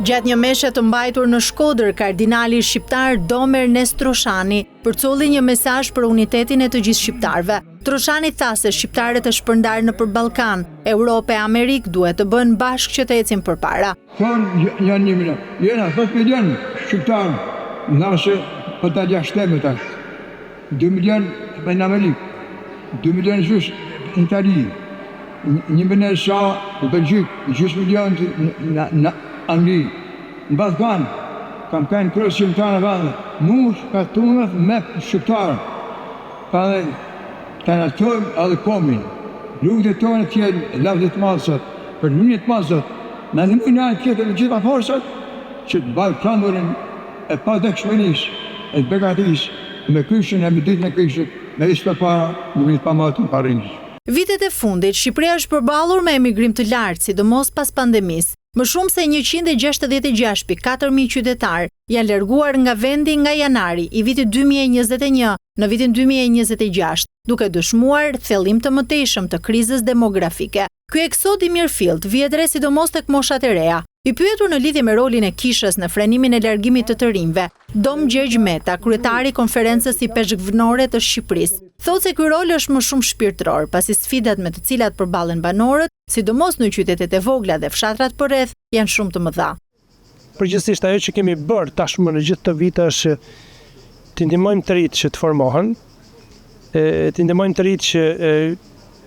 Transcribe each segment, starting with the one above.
Gjatë një meshe të mbajtur në Shkodër, kardinali shqiptar Dom Ernest Troshani përcolli një mesazh për unitetin e të gjithë shqiptarëve. Troshani tha se shqiptarët e shpërndarë nëpër Ballkan, Europë e Amerikë duhet të bënë bashkë që të ecin përpara. Thonë janë 1 milion. Jena 10 milion shqiptarë, nashe për ta 6 temet. 2 milion në Amerikë, 2 milion gjysh në Itali, 1 milion në Belgjikë, 6 milion në Angli, në Ballkan, kam kanë kërës shqiptarë në vallë, mu shkatunët me shqiptarë, pa dhe të natojmë edhe komin, rrugët e tonë tjenë lavdit të masët, për njët masët, në në mëjnë anë tjetë e gjitha forsat, që të balë klandurin e pa dekshmenis, e të begatis, me kryshën e me ditë në kryshën, me ishtë për para, në mëjnë pa matë në parinjë. Vitet e fundit, Shqipëria është përballur me emigrim të lartë, sidomos pas pandemisë. Më shumë se 166.4 mijë qytetar janë larguar nga vendi nga janari i vitit 2021 në vitin 2026, duke dëshmuar thellim të mëtejshëm të krizës demografike. Ky eksod i mirëfillt vjet re sidomos tek moshat e reja. I pyetur në lidhje me rolin e kishës në frenimin e largimit të rinjve, Dom Gjergj Meta, kryetari i konferencës i peshkvënore të Shqipërisë, thotë se ky rol është më shumë shpirtëror, pasi sfidat me të cilat përballen banorët, sidomos në qytetet e vogla dhe fshatrat përreth, janë shumë të mëdha. Përgjithsisht ajo që kemi bërë tashmë në gjithë të vite është të ndihmojmë të rinjtë që të formohen, të ndihmojmë të rinjtë që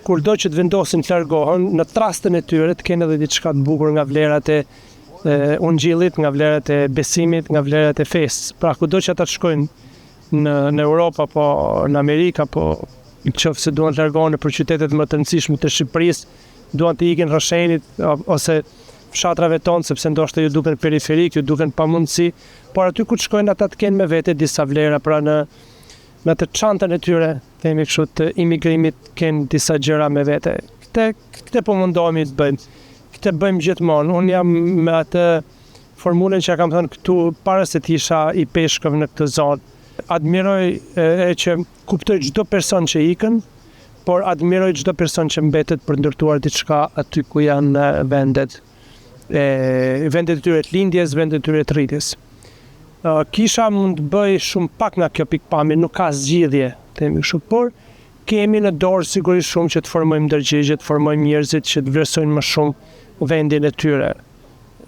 kurdo që të vendosin të largohen, në trastën e tyre të kenë edhe diçka të bukur nga vlerat e ungjillit, nga vlerat e besimit, nga vlerat e fesë. Pra kudo që ata të shkojnë në Europë apo në Amerikë, apo nëse se duan të largohen për qytetet më të rëndësishme të Shqipërisë, duan të ikin Rroshenit ose fshatrave tonë, sepse ndoshta ju duken periferik, ju duken pamundësi, por aty ku të shkojnë ata të kenë me vete disa vlera, pra në të çantën e tyre, themi kështu, të imigrimit kenë disa gjëra me vete. Këtë po mundohemi të bëjmë. Këtë bëjmë gjithmonë. Unë jam me atë formulën që kam thënë këtu para se të isha i peshkëve në këtë zonë. Admiroj që kuptoj çdo person që ikën, por admiroj çdo person që mbetet për ndërtuar diçka aty ku janë vendet. Vendet e tyre të lindjes, vendet e tyre të rritjes. Kisha mund të bëj shumë pak nga kjo pikpamje, nuk ka zgjidhje, themi kështu, por kemi në dorë sigurisht shumë që të formojmë ndërgjegje, të formojmë njerëzit që të vlerësojnë më shumë vendin e tyre,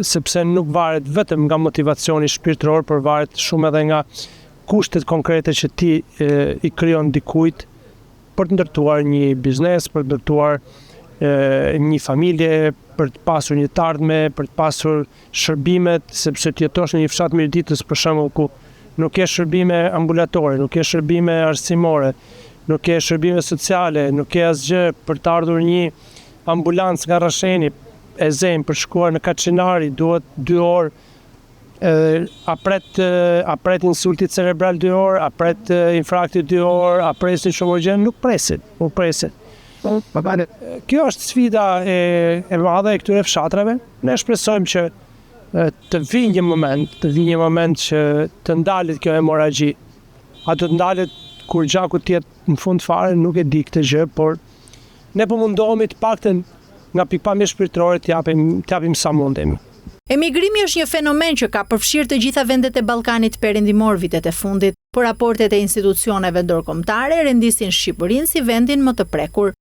sepse nuk varet vetëm nga motivacioni shpirtëror, por varet shumë edhe nga kushtet konkrete që ti i krijon dikujt për të ndërtuar një biznes, për të ndërtuar një familje, për të pasur një të ardhme, për të pasur shërbimet, sepse të jetosh në një fshat Mirditës për shembull ku nuk ke shërbime ambulatore, nuk ke shërbime arsimore, nuk ke shërbime sociale, nuk ke asgjë, për të ardhur një ambulancë nga Rrasheni e zemë për shkuar në Kaçinari duhet 2 orë, apret insulti cerebral 2 orë, apret infarkti 2 orë, apresin shomorgjen, nuk presin. Kjo është sfida e madhe e këtyre fshatrave. Ne shpresojmë që të vijë një moment që të ndalet kjo hemoragji. A do të ndalet kur gjaku të jetë në fund fare, nuk e di këtë gjë, por ne po mundohemi të paktën nga pikpamja shpirtërore të japim sa mundemi. Emigrimi është një fenomen që ka përfshirë të gjitha vendet e Ballkanit perëndimor vitet e fundit, por raportet e institucioneve ndërkombëtare rendisin Shqipërinë si vendin më të prekur.